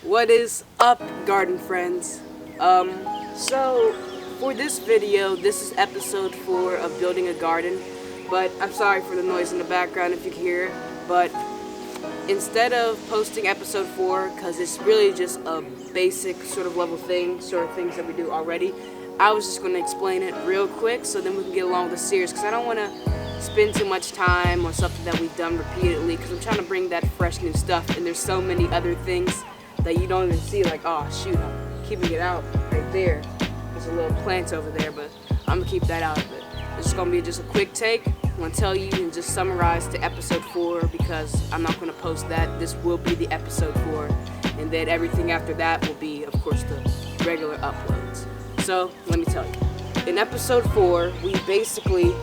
What is up, garden friends? So for this video, this is episode 4 of building a garden, but I'm sorry for the noise in the background if you can hear it, but instead of posting episode 4, because it's really just a basic sort of level thing, sort of things that we do already, I was just going to explain it real quick so then we can get along with the series, because I don't want to spend too much time on something that we've done repeatedly, because I'm trying to bring that fresh new stuff, and there's so many other things that you don't even see, like, oh shoot, I'm keeping it out right there. There's a little plant over there, but I'm gonna keep that out of it. This is gonna be just a quick take. I'm gonna tell you and just summarize to episode 4 because I'm not gonna post that. This will be the episode 4, and then everything after that will be, of course, the regular uploads. So let me tell you. In episode 4, we basically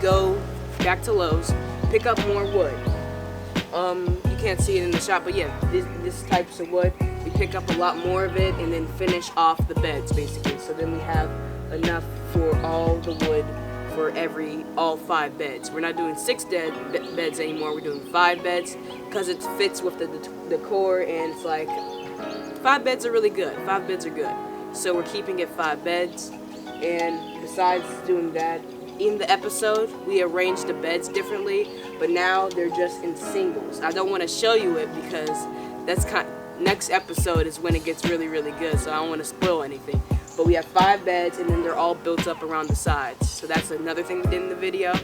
go back to Lowe's, pick up more wood. You can't see it in the shop, but yeah, this types of wood. We pick up a lot more of it and then finish off the beds basically. So then we have enough for all the wood for all 5 beds. We're not doing 6 beds anymore. We're doing 5 beds because it fits with the decor, and it's like 5 beds are really good. 5 beds are good. So we're keeping it 5 beds. And besides doing that, in the episode, we arranged the beds differently, but now they're just in singles. I don't want to show you it because next episode is when it gets really, really good, so I don't want to spoil anything. But we have 5 beds, and then they're all built up around the sides. So that's another thing we did in the video.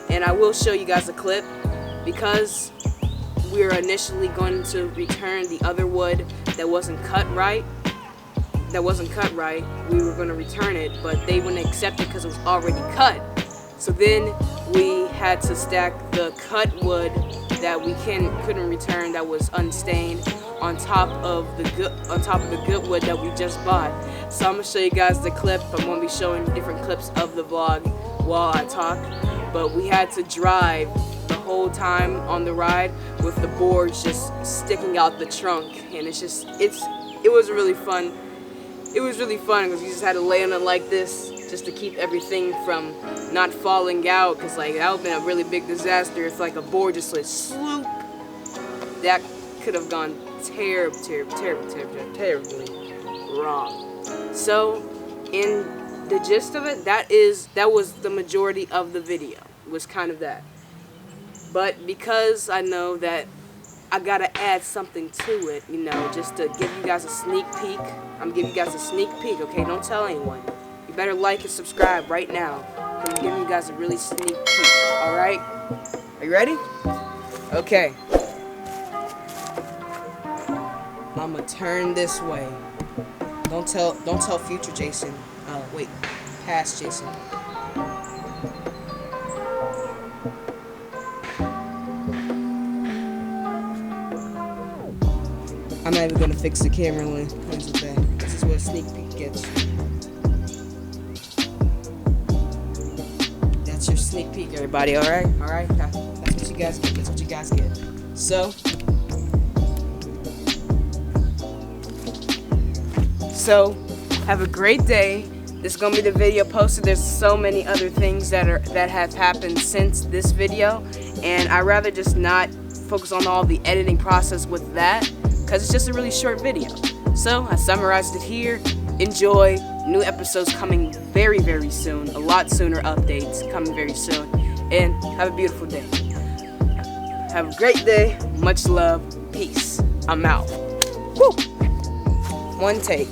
And I will show you guys a clip because we're initially going to return the other wood that wasn't cut right. We were going to return it, but they wouldn't accept it because it was already cut. So then we had to stack the cut wood that we couldn't return, that was unstained, on top of the good wood that we just bought. So I'm gonna show you guys the clip. I'm gonna be showing different clips of the vlog while I talk. But we had to drive the whole time on the ride with the boards just sticking out the trunk, and it was really fun. It was really fun because you just had to lay on it like this just to keep everything from not falling out, because like that would have been a really big disaster if like a board just like sloop. That could have gone terribly wrong. So in the gist of it, that was the majority of the video, was kind of that. But because I know that I gotta add something to it, you know, just to give you guys a sneak peek. I'm giving you guys a sneak peek, okay? Don't tell anyone. You better like and subscribe right now. I'm giving you guys a really sneak peek, alright? Are you ready? Okay. I'm gonna turn this way. Don't tell future Jason. Wait, past Jason. I'm not even gonna fix the camera lens with that. This is what a sneak peek gets. That's your sneak peek, everybody. All right. That's what you guys get. That's what you guys get. So have a great day. This is gonna be the video posted. There's so many other things that have happened since this video, and I'd rather just not focus on all the editing process with that, because it's just a really short video. So I summarized it here. Enjoy. New episodes coming very, very soon. A lot sooner updates coming very soon. And have a beautiful day. Have a great day. Much love. Peace. I'm out. Woo! One take.